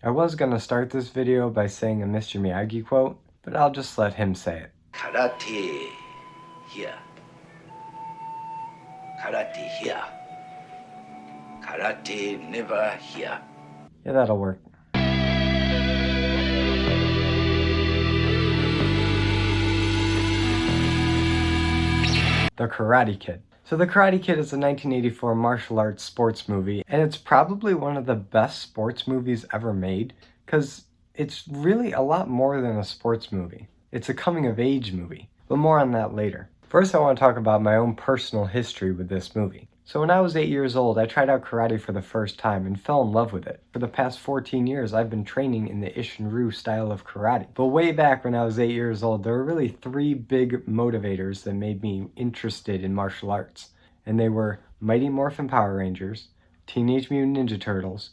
I was gonna start this video by saying a Mr. Miyagi quote, but I'll just let him say it. Karate here. Karate here. Karate never here. Yeah, that'll work. The Karate Kid. So The Karate Kid is a 1984 martial arts sports movie, and it's probably one of the best sports movies ever made, because it's really a lot more than a sports movie. It's a coming-of-age movie, but more on that later. First, I want to talk about my own personal history with this movie. So when I was 8 years old, I tried out karate for the first time and fell in love with it. For the past 14 years, I've been training in the Ishin-Ryu style of karate. But way back when I was 8 years old, there were really 3 big motivators that made me interested in martial arts. And they were Mighty Morphin Power Rangers, Teenage Mutant Ninja Turtles,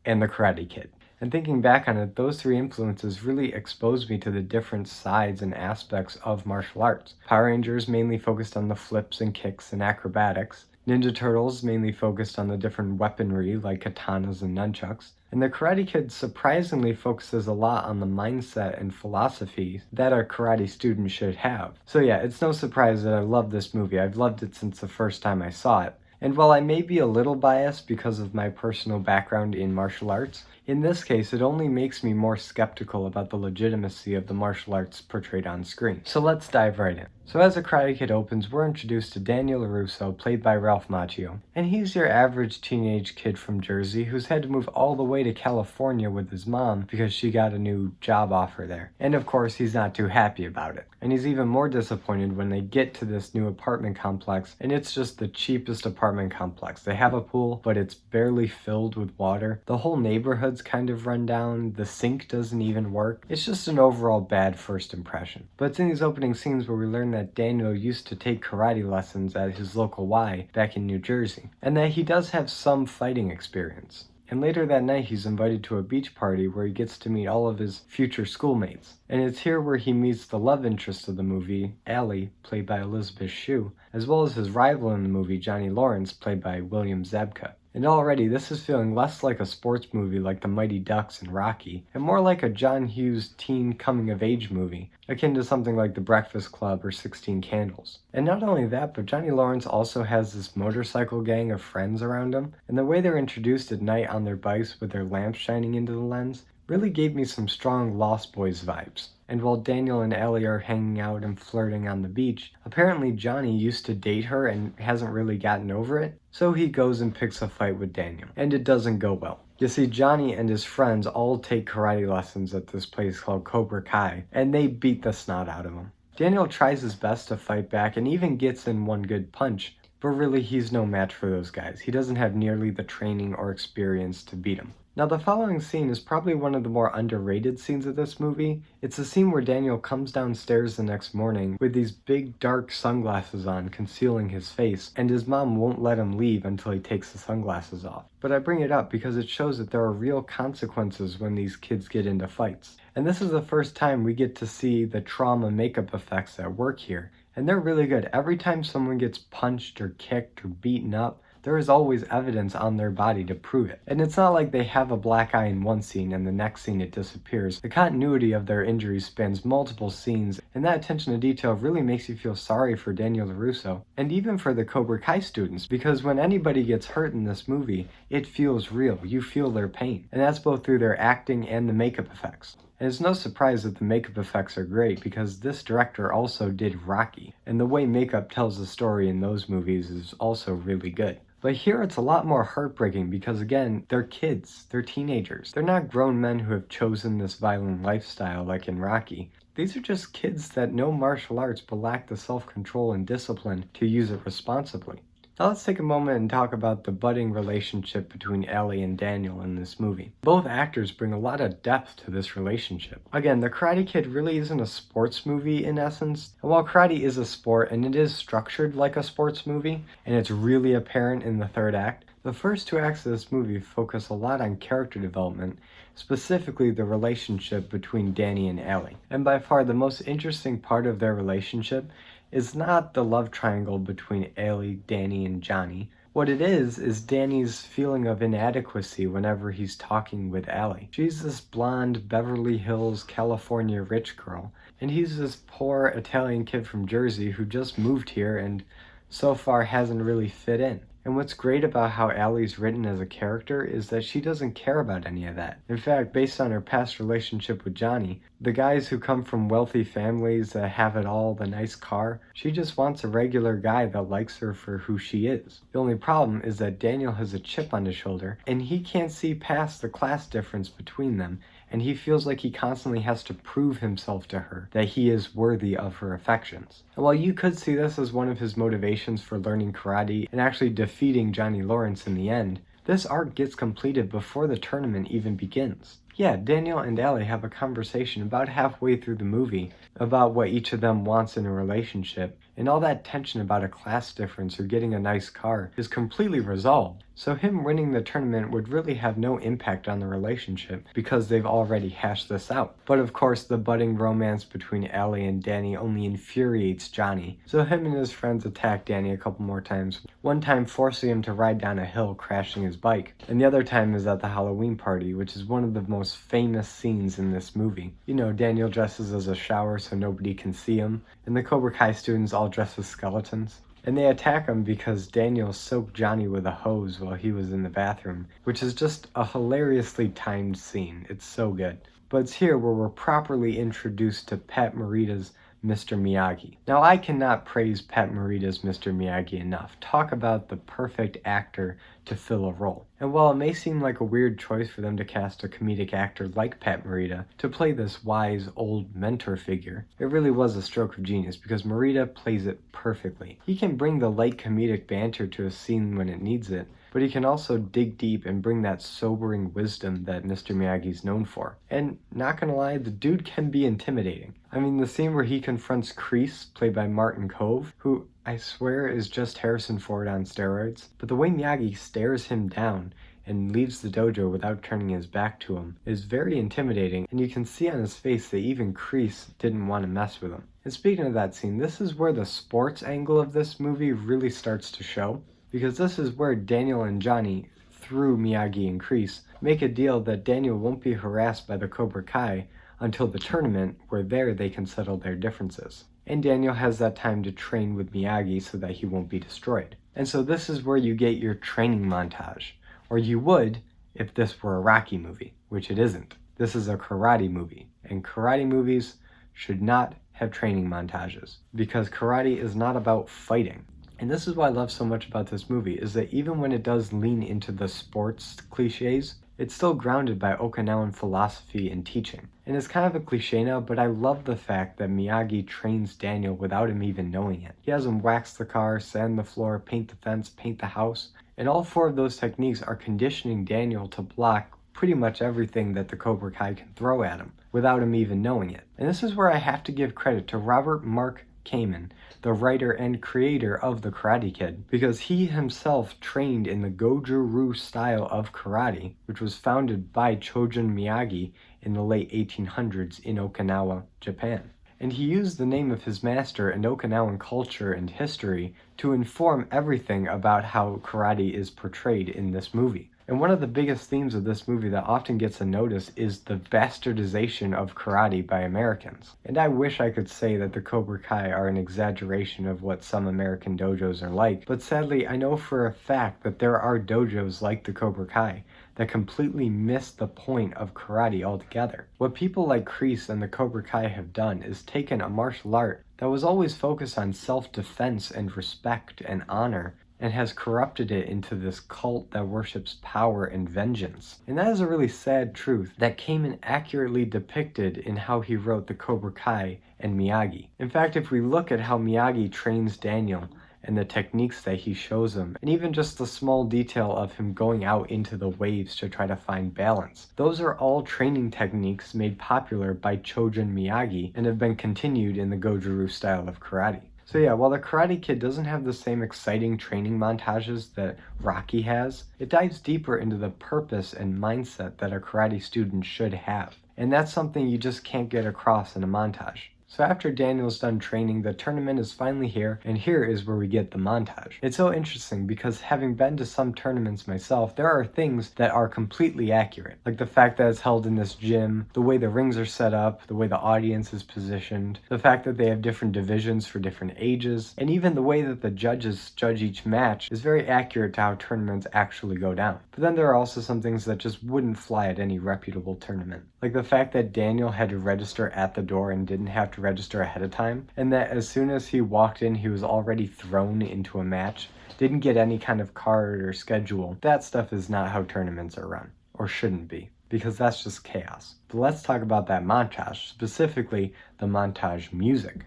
and The Karate Kid. And thinking back on it, those 3 influences really exposed me to the different sides and aspects of martial arts. Power Rangers mainly focused on the flips and kicks and acrobatics. Ninja Turtles mainly focused on the different weaponry like katanas and nunchucks. And The Karate Kid surprisingly focuses a lot on the mindset and philosophy that a karate student should have. So yeah, it's no surprise that I love this movie. I've loved it since the first time I saw it. And while I may be a little biased because of my personal background in martial arts, in this case it only makes me more skeptical about the legitimacy of the martial arts portrayed on screen. So let's dive right in. So as The Karate Kid opens, we're introduced to Daniel LaRusso, played by Ralph Macchio. And he's your average teenage kid from Jersey who's had to move all the way to California with his mom because she got a new job offer there. And of course, he's not too happy about it. And he's even more disappointed when they get to this new apartment complex, and it's just the cheapest apartment complex. They have a pool, but it's barely filled with water. The whole neighborhood's kind of run down. The sink doesn't even work. It's just an overall bad first impression. But it's in these opening scenes where we learn that Daniel used to take karate lessons at his local Y back in New Jersey, and that he does have some fighting experience. And later that night, he's invited to a beach party where he gets to meet all of his future schoolmates. And it's here where he meets the love interest of the movie, Allie, played by Elizabeth Shue, as well as his rival in the movie, Johnny Lawrence, played by William Zabka. And already, this is feeling less like a sports movie like The Mighty Ducks and Rocky, and more like a John Hughes teen coming-of-age movie, akin to something like The Breakfast Club or 16 Candles. And not only that, but Johnny Lawrence also has this motorcycle gang of friends around him, and the way they're introduced at night on their bikes with their lamps shining into the lens really gave me some strong Lost Boys vibes. And while Daniel and Allie are hanging out and flirting on the beach, apparently Johnny used to date her and hasn't really gotten over it, so he goes and picks a fight with Daniel, and it doesn't go well. You see, Johnny and his friends all take karate lessons at this place called Cobra Kai, and they beat the snot out of him. Daniel tries his best to fight back and even gets in one good punch, but really he's no match for those guys. He doesn't have nearly the training or experience to beat him. Now the following scene is probably one of the more underrated scenes of this movie. It's a scene where Daniel comes downstairs the next morning with these big dark sunglasses on concealing his face, and his mom won't let him leave until he takes the sunglasses off. But I bring it up because it shows that there are real consequences when these kids get into fights. And this is the first time we get to see the trauma makeup effects at work here. And they're really good. Every time someone gets punched or kicked or beaten up, there is always evidence on their body to prove it. And it's not like they have a black eye in one scene and the next scene it disappears. The continuity of their injuries spans multiple scenes, and that attention to detail really makes you feel sorry for Daniel LaRusso, and even for the Cobra Kai students, because when anybody gets hurt in this movie, it feels real. You feel their pain. And that's both through their acting and the makeup effects. And it's no surprise that the makeup effects are great because this director also did Rocky, and the way makeup tells the story in those movies is also really good. But here it's a lot more heartbreaking because again, they're kids, they're teenagers. They're not grown men who have chosen this violent lifestyle like in Rocky. These are just kids that know martial arts but lack the self-control and discipline to use it responsibly. Now let's take a moment and talk about the budding relationship between Allie and Daniel in this movie. Both actors bring a lot of depth to this relationship. Again, The Karate Kid really isn't a sports movie in essence, and while karate is a sport and it is structured like a sports movie, and it's really apparent in the third act, the first 2 acts of this movie focus a lot on character development, specifically the relationship between Danny and Allie. And by far the most interesting part of their relationship is not the love triangle between Allie, Danny, and Johnny, What it is Danny's feeling of inadequacy whenever he's talking with Allie. She's this blonde Beverly Hills, California rich girl, and he's this poor Italian kid from Jersey who just moved here and so far hasn't really fit in. And what's great about how Allie's written as a character is that she doesn't care about any of that. In fact, based on her past relationship with Johnny, the guys who come from wealthy families that have it all, the nice car, she just wants a regular guy that likes her for who she is. The only problem is that Daniel has a chip on his shoulder, and he can't see past the class difference between them, and he feels like he constantly has to prove himself to her, that he is worthy of her affections. And while you could see this as one of his motivations for learning karate and actually defeating Johnny Lawrence in the end, this arc gets completed before the tournament even begins. Yeah, Daniel and Allie have a conversation about halfway through the movie about what each of them wants in a relationship, and all that tension about a class difference or getting a nice car is completely resolved. So him winning the tournament would really have no impact on the relationship because they've already hashed this out. But of course, the budding romance between Allie and Danny only infuriates Johnny, so him and his friends attack Danny a couple more times, one time forcing him to ride down a hill, crashing his bike, and the other time is at the Halloween party, which is one of the most famous scenes in this movie. You know, Daniel dresses as a shower so nobody can see him, and the Cobra Kai students all dress as skeletons. And they attack him because Daniel soaked Johnny with a hose while he was in the bathroom, which is just a hilariously timed scene. It's so good. But it's here where we're properly introduced to Pat Morita's Mr. Miyagi. Now, I cannot praise Pat Morita's Mr. Miyagi enough. Talk about the perfect actor to fill a role. And while it may seem like a weird choice for them to cast a comedic actor like Pat Morita to play this wise old mentor figure, it really was a stroke of genius because Morita plays it perfectly. He can bring the light comedic banter to a scene when it needs it, but he can also dig deep and bring that sobering wisdom that Mr. Miyagi's known for. And not gonna lie, the dude can be intimidating. I mean, the scene where he confronts Kreese, played by Martin Kove, who I swear is just Harrison Ford on steroids, but the way Miyagi stares him down and leaves the dojo without turning his back to him is very intimidating, and you can see on his face that even Kreese didn't want to mess with him. And speaking of that scene, this is where the sports angle of this movie really starts to show, because this is where Daniel and Johnny, through Miyagi and Kreese, make a deal that Daniel won't be harassed by the Cobra Kai until the tournament, where there they can settle their differences. And Daniel has that time to train with Miyagi so that he won't be destroyed. And so this is where you get your training montage, or you would if this were a Rocky movie, which it isn't. This is a karate movie, and karate movies should not have training montages, because karate is not about fighting. And this is what I love so much about this movie, is that even when it does lean into the sports cliches, it's still grounded by Okinawan philosophy and teaching. And it's kind of a cliche now, but I love the fact that Miyagi trains Daniel without him even knowing it. He has him wax the car, sand the floor, paint the fence, paint the house, and all four of those techniques are conditioning Daniel to block pretty much everything that the Cobra Kai can throw at him, without him even knowing it. And this is where I have to give credit to Robert Mark Kamen, the writer and creator of The Karate Kid, because he himself trained in the Goju-Ryu style of karate, which was founded by Chojun Miyagi in the late 1800s in Okinawa, Japan. And he used the name of his master and Okinawan culture and history to inform everything about how karate is portrayed in this movie. And one of the biggest themes of this movie that often gets a notice is the bastardization of karate by Americans. And I wish I could say that the Cobra Kai are an exaggeration of what some American dojos are like, but sadly I know for a fact that there are dojos like the Cobra Kai that completely miss the point of karate altogether. What people like Kreese and the Cobra Kai have done is taken a martial art that was always focused on self-defense and respect and honor, and has corrupted it into this cult that worships power and vengeance. And that is a really sad truth that Kamen accurately depicted in how he wrote the Cobra Kai and Miyagi. In fact, if we look at how Miyagi trains Daniel and the techniques that he shows him, and even just the small detail of him going out into the waves to try to find balance, those are all training techniques made popular by Chojun Miyagi and have been continued in the Goju-Ryu style of karate. So yeah, while The Karate Kid doesn't have the same exciting training montages that Rocky has, it dives deeper into the purpose and mindset that a karate student should have. And that's something you just can't get across in a montage. So after Daniel's done training, the tournament is finally here, and here is where we get the montage. It's so interesting because having been to some tournaments myself, there are things that are completely accurate. Like the fact that it's held in this gym, the way the rings are set up, the way the audience is positioned, the fact that they have different divisions for different ages, and even the way that the judges judge each match is very accurate to how tournaments actually go down. But then there are also some things that just wouldn't fly at any reputable tournament. Like the fact that Daniel had to register at the door and didn't have to register ahead of time, and that as soon as he walked in he was already thrown into a match, didn't get any kind of card or schedule. That stuff is not how tournaments are run, or shouldn't be, because that's just chaos. But let's talk about that montage, specifically the montage music.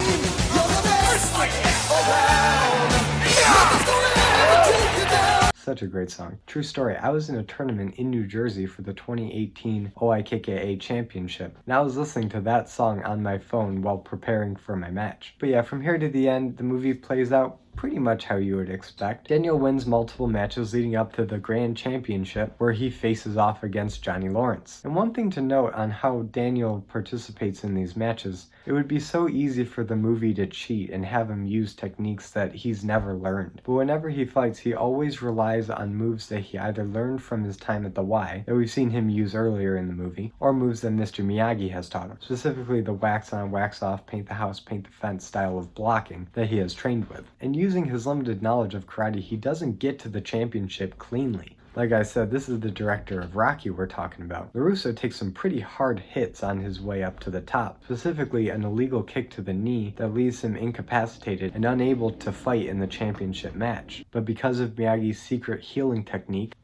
Such a great song. True story, I was in a tournament in New Jersey for the 2018 OIKKA Championship, and I was listening to that song on my phone while preparing for my match. But yeah, from here to the end, the movie plays out pretty much how you would expect. Daniel wins multiple matches leading up to the Grand Championship, where he faces off against Johnny Lawrence. And one thing to note on how Daniel participates in these matches, it would be so easy for the movie to cheat and have him use techniques that he's never learned. But whenever he fights, he always relies on moves that he either learned from his time at the Y, that we've seen him use earlier in the movie, or moves that Mr. Miyagi has taught him, specifically the wax on, wax off, paint the house, paint the fence style of blocking that he has trained with. And using his limited knowledge of karate, he doesn't get to the championship cleanly. Like I said, this is the director of Rocky we're talking about. LaRusso takes some pretty hard hits on his way up to the top, specifically an illegal kick to the knee that leaves him incapacitated and unable to fight in the championship match. But because of Miyagi's secret healing technique,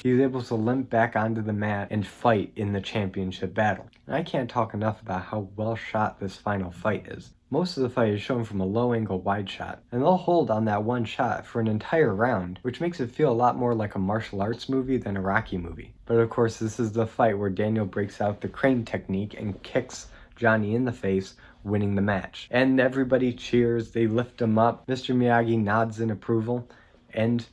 he's able to limp back onto the mat and fight in the championship battle. And I can't talk enough about how well shot this final fight is. Most of the fight is shown from a low-angle wide shot, and they'll hold on that one shot for an entire round, which makes it feel a lot more like a martial arts movie than a Rocky movie. But of course, this is the fight where Daniel breaks out the crane technique and kicks Johnny in the face, winning the match. And everybody cheers, they lift him up, Mr. Miyagi nods in approval, and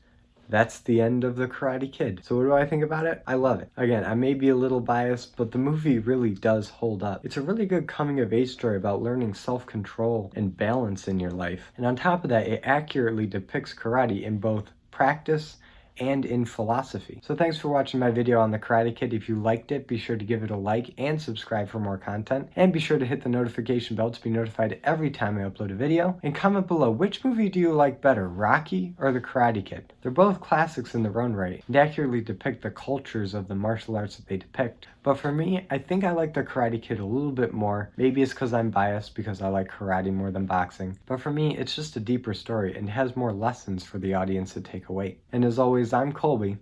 that's the end of The Karate Kid. So what do I think about it? I love it. Again, I may be a little biased, but the movie really does hold up. It's a really good coming-of-age story about learning self-control and balance in your life. And on top of that, it accurately depicts karate in both practice and in philosophy. So thanks for watching my video on The Karate Kid. If you liked it, be sure to give it a like and subscribe for more content. And be sure to hit the notification bell to be notified every time I upload a video. And comment below, which movie do you like better, Rocky or The Karate Kid? They're both classics in their own right and accurately depict the cultures of the martial arts that they depict. But for me, I think I like The Karate Kid a little bit more. Maybe it's because I'm biased because I like karate more than boxing. But for me, it's just a deeper story and has more lessons for the audience to take away. And as always, I'm Colby.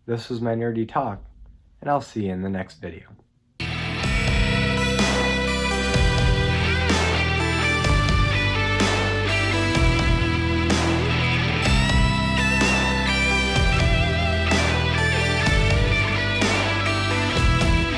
This was my nerdy talk, and I'll see you in the next video.